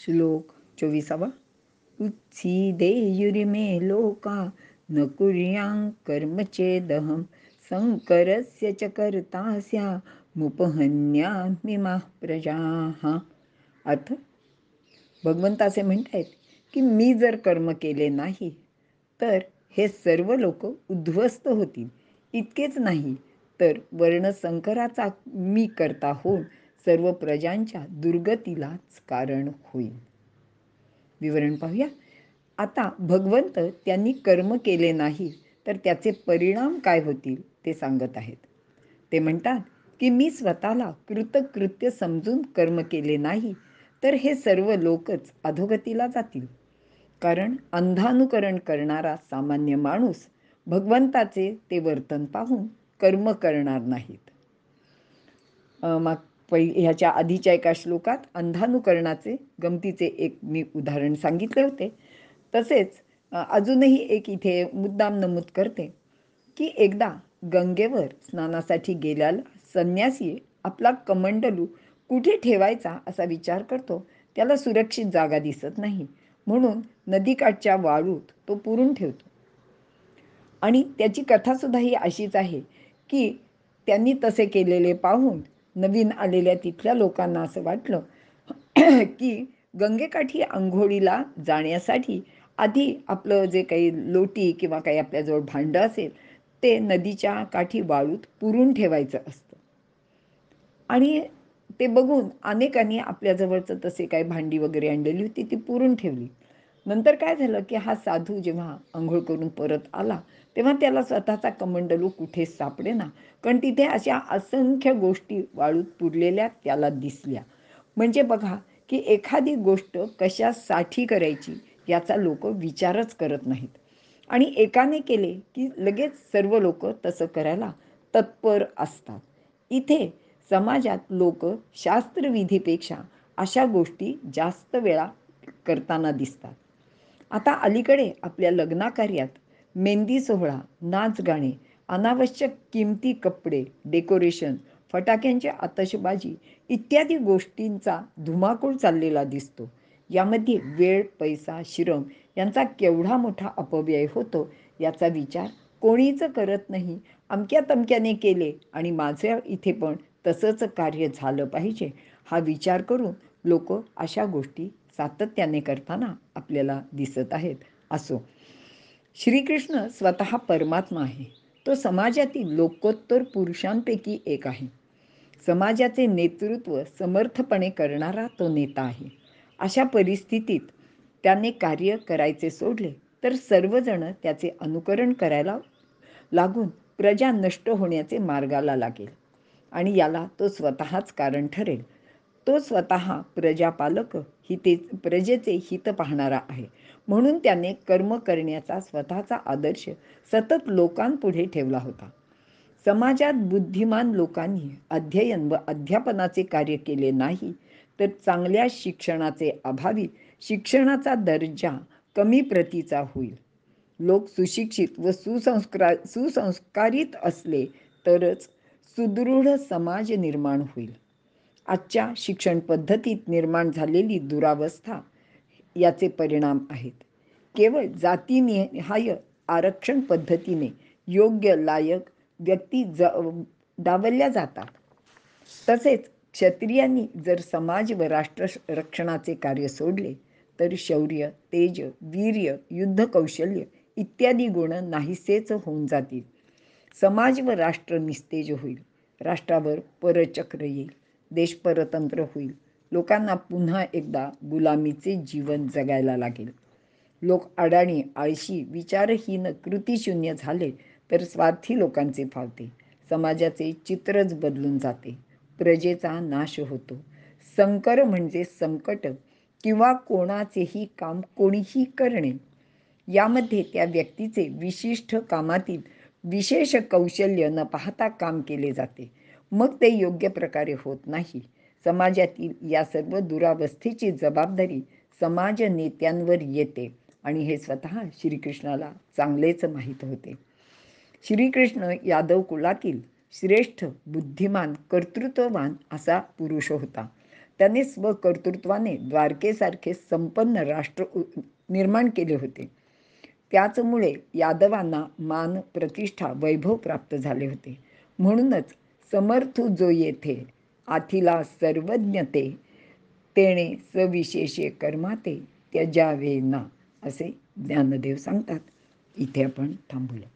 श्लोक 24. उत्सीदेयुरिमे लोका न कुर्यां कर्मचेदहं संकरस्य च कर्ता स्यामुपहन्यामिमाः प्रजाः. अर्थ, भगवंत असे म्हणतायत की मी जर कर्म केले नाही तर हे सर्व लोक उद्ध्वस्त होतील. इतकेच नाही तर वर्णसंकराचा मी करता होऊन सर्व प्रजांच्या दुर्गतीलाच कारण होईल. विवरण पाहूया. आता भगवंत त्यांनी कर्म केले नाही तर त्याचे परिणाम काय होतील ते सांगत आहेत. ते म्हणतात की मी स्वतःला कृतकृत्य समजून कर्म केले नाही तर हे सर्व लोकच अधोगतीला जातील. कारण अंधानुकरण करणारा सामान्य माणूस भगवंताचे ते वर्तन पाहून कर्म करणार नाहीत. ह्याच्या आधीच्या एका श्लोकात अंधानुकरणाचे गमतीचे एक मी उदाहरण सांगितले होते. तसेच अजूनही एक इथे मुद्दाम नमूद करते की एकदा गंगेवर स्नानासाठी गेल्याला संन्यासी आपला कमंडलू कुठे ठेवायचा असा विचार करतो. त्याला सुरक्षित जागा दिसत नाही म्हणून नदीकाठच्या वाळूत तो पुरून ठेवतो. आणि त्याची कथासुद्धा ही अशीच आहे की त्यांनी तसे केलेले पाहून नवीन आलेल्या तिथल्या लोकांना असं वाटलं की गंगेकाठी आंघोळीला जाण्यासाठी आधी आपलं जे काही लोटी किंवा काही आपल्याजवळ भांडं असेल ते नदीच्या काठी वाळूत पुरून ठेवायचं असतं. आणि ते बघून अनेकांनी आपल्याजवळचं तसे काही भांडी वगैरे आणलेली होती ती पुरून ठेवली. नंतर काय झालं की हा साधू जेव्हा आंघोळ करून परत आला तेव्हा त्याला स्वतःचा कमंडलू कुठेच सापडेना. कारण तिथे अशा असंख्य गोष्टी वाळूत पुरलेल्या त्याला दिसल्या. म्हणजे बघा की एखादी गोष्ट कशासाठी करायची याचा लोक विचारच करत नाहीत. आणि एकाने केले की लगेच सर्व लोक तसं करायला तत्पर असतात. इथे समाजात लोक शास्त्रविधीपेक्षा अशा गोष्टी जास्त वेळा करताना दिसतात. आता अलीकडे आपल्या लग्नाकार्यात मेहंदी सोहळा, नाच गाणे, अनावश्यक किमती कपडे, डेकोरेशन, फटाक्यांची आतषबाजी इत्यादी गोष्टींचा धुमाकूळ चाललेला दिसतो. यामध्ये वेळ, पैसा, श्रम यांचा केवढा मोठा अपव्यय होतो याचा विचार कोणीच करत नाही. अमक्या तमक्याने केले आणि माझ्या इथे पण तसंच कार्य झालं पाहिजे हा विचार करून लोक अशा गोष्टी सातत्याने करताना आपल्याला दिसत आहेत. असो, श्रीकृष्ण स्वतः परमात्मा आहे. तो समाजातील लोकोत्तर पुरुषांपैकी एक आहे. समाजाचे नेतृत्व समर्थपणे करणारा तो नेता आहे. अशा परिस्थितीत त्याने कार्य करायचे सोडले तर सर्वजण त्याचे अनुकरण करायला लागून प्रजा नष्ट होण्याचे मार्गाला लागेल आणि याला तो स्वतःच कारण ठरेल. तो स्वतः प्रजापालक प्रजेचे हित पाहणारा आहे. म्हणून त्याने कर्म करण्याचा स्वतःचा आदर्श सतत लोकांपुढे ठेवला होता. समाजात बुद्धिमान लोकांनी अध्ययन व अध्यापनाचे कार्य केले नाही तर चांगल्या शिक्षणाचे अभावी शिक्षणाचा दर्जा कमी प्रतीचा होईल. लोक सुशिक्षित व सुसंस्कारित असले तरच सुदृढ समाज निर्माण होईल. आजच्या शिक्षण पद्धतीत निर्माण झालेली दुरावस्था याचे परिणाम आहेत. केवळ जातीनिहाय आरक्षण पद्धतीने योग्य लायक व्यक्ती डावलल्या जातात. तसेच क्षत्रियांनी जर समाज व राष्ट्र रक्षणाचे कार्य सोडले तर शौर्य, तेज, वीर्य, युद्ध कौशल्य इत्यादी गुण नाहीसेच होऊन जातील. समाज व राष्ट्र निस्तेज होईल. राष्ट्रावर परचक्र येईल. देश परतंत्र होईल. लोकांना पुन्हा एकदा गुलामीचे जीवन जगायला लागेल. लोक अडाणी, आळशी, विचारहीन, कृतिशून्य झाले तर स्वार्थी लोकांचे फावते. समाजाचे चित्रच बदलून जाते. प्रजेचा नाश होतो. संकर म्हणजे संकट किंवा कोणाचेही काम कोणीही करणे. यामध्ये त्या व्यक्तीचे विशिष्ट कामातील विशेष कौशल्य न पाहता काम केले जाते. मग ते योग्य प्रकारे होत नाही. समाजातील या सर्व दुरावस्थेची जबाबदारी समाज नेत्यांवर येते आणि हे स्वतः श्रीकृष्णाला चांगलेच माहीत होते. श्रीकृष्ण यादव कुलातील श्रेष्ठ, बुद्धिमान, कर्तृत्ववान असा पुरुष होता. त्याने स्वकर्तृत्वाने द्वारकेसारखे संपन्न राष्ट्र निर्माण केले होते. त्याचमुळे यादवांना मान, प्रतिष्ठा, वैभव प्राप्त झाले होते. म्हणूनच समर्थू जो येथे आथिला सर्वज्ञ ते, तेणे सविशेषे कर्माते त्यजावे ना, असे ज्ञानदेव सांगतात. इथे आपण थांबूया.